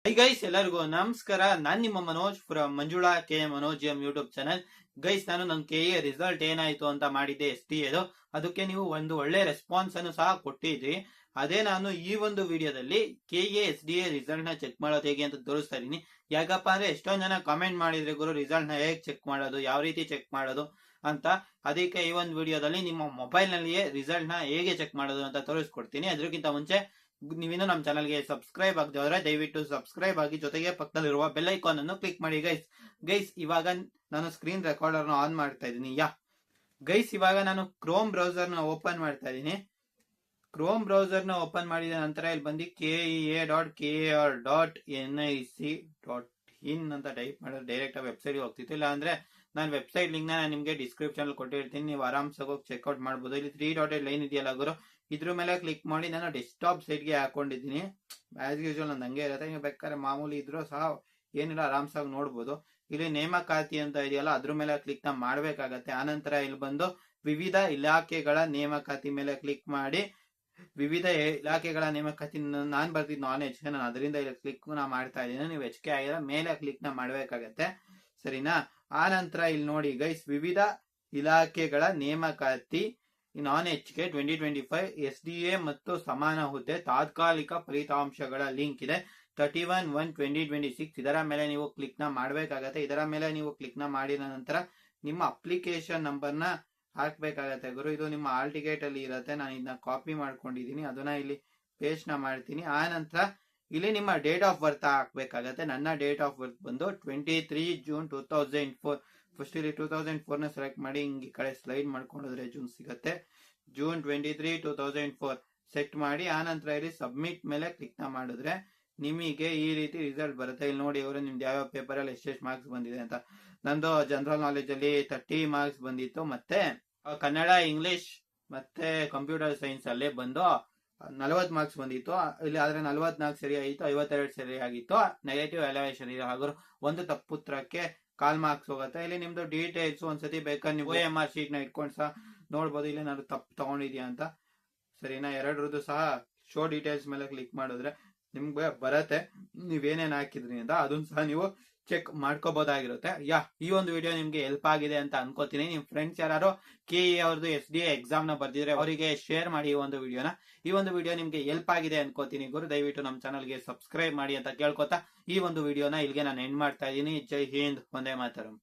High guys, ಎಲ್ಲರಿಗೂ ನಮಸ್ಕಾರ. ನಾನ್ ನಿಮ್ಮ Manoj from Manjula K Manoj M YouTube channel. Guys, ನಾನು ನನ್ನ ಕೆಎ ರಿಸಲ್ಟ್ ಏನಾಯ್ತು ಅಂತ ಮಾಡಿದ್ದೆ STA. ಅದಕ್ಕೆ ನೀವು ಒಂದು ಒಳ್ಳೆ ರೆಸ್ಪಾನ್ಸ್ ಅನ್ನು ಸಹ ಕೊಟ್ಟಿದ್ರಿ. ಅದೇ ನಾನು ಈ ಒಂದು ವಿಡಿಯೋದಲ್ಲಿ ಕೆಎ SDA ರಿಸಲ್ಟ್ ನ ಚೆಕ್ ಮಾಡೋದು ಹೇಗೆ ಅಂತ ತೋರಿಸ್ತಾ ಇದೀನಿ. ಯಾಕಪ್ಪ ಅಂದ್ರೆ ಎಷ್ಟೊಂದ್ ಜನ ಕಾಮೆಂಟ್ ಮಾಡಿದ್ರೆ, ಗುರು ರಿಸಲ್ಟ್ ನ ಹೇಗೆ ಚೆಕ್ ಮಾಡೋದು, ಯಾವ ರೀತಿ ಚೆಕ್ ಮಾಡೋದು ಅಂತ. ಅದಕ್ಕೆ ಈ ಒಂದು ವಿಡಿಯೋದಲ್ಲಿ ನಿಮ್ಮ ಮೊಬೈಲ್ ನಲ್ಲಿಯೇ ರಿಸಲ್ಟ್ ನ ಹೇಗೆ ಚೆಕ್ ಮಾಡೋದು ಅಂತ ತೋರಿಸ್ಕೊಡ್ತೀನಿ. ಅದಕ್ಕಿಂತ ಮುಂಚೆ ನೀವಿನ್ನು ನಮ್ಮ ಚಾನಲ್ಗೆ ಸಬ್ಸ್ಕ್ರೈಬ್ ಆಗದೆ ಹೋದ್ರೆ ದಯವಿಟ್ಟು ಸಬ್ಸ್ಕ್ರೈಬ್ ಆಗಿ, ಜೊತೆಗೆ ಪಕ್ಕದಲ್ಲಿರುವ ಬೆಲ್ ಐಕಾನ್ ಅನ್ನು ಕ್ಲಿಕ್ ಮಾಡಿ. ಗೈಸ್ ಇವಾಗ ನಾನು ಸ್ಕ್ರೀನ್ ರೆಕಾರ್ಡರ್ ಆನ್ ಮಾಡ್ತಾ ಇದ್ದೀನಿ. ಗೈಸ್, ಇವಾಗ ನಾನು ಕ್ರೋಮ್ ಬ್ರೌಸರ್ ನ ಓಪನ್ ಮಾಡ್ತಾ ಇದ್ದೀನಿ. ಕ್ರೋಮ್ ಬ್ರೌಸರ್ ನ ಓಪನ್ ಮಾಡಿದ ನಂತರ ಇಲ್ಲಿ ಬಂದು KEA.KAR.NIC.in ಅಂತ ಟೈಪ್ ಮಾಡಿದ್ರೆ ಡೈರೆಕ್ಟ್ ವೆಬ್ಸೈಟ್ ಹೋಗ್ತಿತ್ತು. ಇಲ್ಲ ಅಂದ್ರೆ ನಾನು ವೆಬ್ಸೈಟ್ ಲಿಂಕ್ ನ ನಿಮ್ಗೆ ಡಿಸ್ಕ್ರಿಪ್ಷನ್ ಅಲ್ಲಿ ಕೊಟ್ಟಿರ್ತೀನಿ, ನೀವು ಆರಾಮ್ಸಾಗಿ ಹೋಗಿ ಚೆಕ್ಔಟ್ ಮಾಡಬಹುದು. ಇಲ್ಲಿ 3 ಡಾಟೆಡ್ ಲೈನ್ ಇದೆಯಲ್ಲ ಗುರು, ಇದ್ರ ಮೇಲೆ ಕ್ಲಿಕ್ ಮಾಡಿ ನಾನು ಡೆಸ್ಕ್ಟಾಪ್ ಸೈಟ್ ಗೆ ಹಾಕೊಂಡಿದ್ದೀನಿ. ಆಸ್ ಯೂಶುವಲ್ ನಂದು ಹಂಗೆ ಇರುತ್ತೆ. ನೀವು ಬೇಕಾದ್ರೆ ಮಾಮೂಲಿ ಇದ್ರೂ ಸಹ ಏನಿಲ್ಲ, ಆರಾಮ್ಸಾಗಿ ನೋಡ್ಬೋದು. ಇಲ್ಲಿ ನೇಮಕಾತಿ ಅಂತ ಇದೆಯಲ್ಲ, ಅದ್ರ ಮೇಲೆ ಕ್ಲಿಕ್ ನ ಮಾಡ್ಬೇಕಾಗತ್ತೆ. ಆನಂತರ ಇಲ್ಲಿ ಬಂದು ವಿವಿಧ ಇಲಾಖೆಗಳ ನೇಮಕಾತಿ ಮೇಲೆ ಕ್ಲಿಕ್ ಮಾಡಿ, ವಿವಿಧ ಇಲಾಖೆಗಳ ನೇಮಕಾತಿ ನಾನ್ ಬರ್ತಿದ್ ನಾನ್ HK, ನಾನು ಅದರಿಂದ ಇಲ್ಲಿ ಕ್ಲಿಕ್ ನ ಮಾಡ್ತಾ ಇದ್ದೀನಿ. ನೀವು HK ಆಗಿರೋ ಮೇಲೆ ಕ್ಲಿಕ್ ನ ಮಾಡ್ಬೇಕಾಗತ್ತೆ, ಸರಿನಾ? ಆ ನಂತರ ಇಲ್ಲಿ ನೋಡಿ ಗೈಸ್, ವಿವಿಧ ಇಲಾಖೆಗಳ ನೇಮಕಾತಿ ನಾನ್ HK 2025 SDA ಮತ್ತು ಸಮಾನ ಹುದ್ದೆ ತಾತ್ಕಾಲಿಕ ಫಲಿತಾಂಶಗಳ ಲಿಂಕ್ ಇದೆ 31/1/2026. ಇದರ ಮೇಲೆ ನೀವು ಕ್ಲಿಕ್ ನ ಮಾಡ್ಬೇಕಾಗತ್ತೆ. ಇದರ ಮೇಲೆ ನೀವು ಕ್ಲಿಕ್ ನ ಮಾಡಿದ ನಂತರ ನಿಮ್ಮ ಅಪ್ಲಿಕೇಶನ್ ನಂಬರ್ ನ ಹಾಕ್ಬೇಕಾಗತ್ತೆ ಗುರು. ಇದು ನಿಮ್ಮ ಹಾಲ್ ಟಿಕೆಟ್ ಅಲ್ಲಿ ಇರುತ್ತೆ. ನಾನು ಇದನ್ನ ಕಾಪಿ ಮಾಡ್ಕೊಂಡಿದ್ದೀನಿ, ಅದನ್ನ ಇಲ್ಲಿ ಪೇಸ್ಟ್ ನ ಮಾಡ್ತೀನಿ. ಆ ನಂತರ ಇಲ್ಲಿ ನಿಮ್ಮ ಡೇಟ್ ಆಫ್ ಬರ್ತ್ ಹಾಕ್ಬೇಕಾಗತ್ತೆ. ನನ್ನ ಡೇಟ್ ಆಫ್ ಬರ್ತ್ ಬಂದು 23 ಜೂನ್ 2004. ಫಸ್ಟ್ ಇಲ್ಲಿ 2004 ನ ಸೆಲೆಕ್ಟ್ ಮಾಡಿ, ಹಿಂಗೆ ಈ ಕಡೆ ಸ್ಲೈಡ್ ಮಾಡ್ಕೊಂಡ್ರೆ ಜೂನ್ ಸಿಗತ್ತೆ. ಜೂನ್ 23, 2004 ಸೆಟ್ ಮಾಡಿ, ಆ ನಂತರ ಇಲ್ಲಿ ಸಬ್ಮಿಟ್ ಮೇಲೆ ಕ್ಲಿಕ್ ನ ಮಾಡಿದ್ರೆ ನಿಮಗೆ ಈ ರೀತಿ ರಿಸಲ್ಟ್ ಬರುತ್ತೆ. ಇಲ್ಲಿ ನೋಡಿ ಅವರು ನಿಮ್ದು ಯಾವ ಪೇಪರ್ ಅಲ್ಲಿ ಎಷ್ಟೆಷ್ಟು ಮಾರ್ಕ್ಸ್ ಬಂದಿದೆ ಅಂತ. ನಂದು ಜನರಲ್ ನಾಲೆಜ್ ಅಲ್ಲಿ 30 ಮಾರ್ಕ್ಸ್ ಬಂದಿತ್ತು, ಮತ್ತೆ ಕನ್ನಡ, ಇಂಗ್ಲಿಷ್ ಮತ್ತೆ ಕಂಪ್ಯೂಟರ್ ಸೈನ್ಸ್ ಅಲ್ಲಿ ಬಂದು 40 ಮಾರ್ಕ್ಸ್ ಬಂದಿತ್ತು. ಇಲ್ಲಿ ಆದ್ರೆ 44 ಸರಿ ಆಯಿತು, 52 ಸರಿ ಆಗಿತ್ತು. ನೆಗೆಟಿವ್ ಎಲಿವೇಶನ್ ಇದೆ, ಹಾಗೂ ಒಂದು ತಪ್ಪುತ್ರಕ್ಕೆ 1/4 ಮಾರ್ಕ್ಸ್ ಹೋಗುತ್ತೆ. ಇಲ್ಲಿ ನಿಮ್ದು ಡೀಟೇಲ್ಸ್ ಒಂದ್ಸತಿ ಬೇಕಾದ್ರೆ ನೀವು OMR ಶೀಟ್ ನ ಇಟ್ಕೊಂಡು ಸಹ ನೋಡ್ಬೋದು, ಇಲ್ಲಿ ನಾನು ತಪ್ಪು ತಗೊಂಡಿದ್ಯಾ ಅಂತ, ಸರಿನಾ? ಎರಡರದ್ದು ಸಹ ಶೋ ಡೀಟೇಲ್ಸ್ ಮೇಲೆ ಕ್ಲಿಕ್ ಮಾಡಿದ್ರೆ ನಿಮ್ಗೆ ಬರತ್ತೆ ನೀವೇನೇನ್ ಹಾಕಿದ್ರಿ ಅಂತ. ಅದನ್ನ ಸಹ ನೀವು ಚೆಕ್ ಮಾಡ್ಕೋಬಹುದಾಗಿರುತ್ತೆ. ಈ ಒಂದು ವಿಡಿಯೋ ನಿಮ್ಗೆ ಹೆಲ್ಪ್ ಆಗಿದೆ ಅಂತ ಅನ್ಕೋತೀನಿ. ನಿಮ್ ಫ್ರೆಂಡ್ಸ್ ಯಾರು KE ಅವ್ರದ್ದು SDA ಎಕ್ಸಾಮ್ ನ ಬರ್ದಿದ್ರೆ ಅವರಿಗೆ ಶೇರ್ ಮಾಡಿ ಈ ಒಂದು ವಿಡಿಯೋನ. ಈ ಒಂದು ವಿಡಿಯೋ ನಿಮ್ಗೆ ಹೆಲ್ಪ್ ಆಗಿದೆ ಅನ್ಕೋತೀನಿ ಗುರು. ದಯವಿಟ್ಟು ನಮ್ಮ ಚಾನಲ್ಗೆ ಸಬ್ಸ್ಕ್ರೈಬ್ ಮಾಡಿ ಅಂತ ಕೇಳ್ಕೊತಾ ಈ ಒಂದು ವಿಡಿಯೋನ ಇಲ್ಲಿಗೆ ನಾನು ಎಂಡ್ ಮಾಡ್ತಾ ಇದ್ದೀನಿ. ಜೈ ಹಿಂದ್, ವಂದೇ ಮಾತರಂ.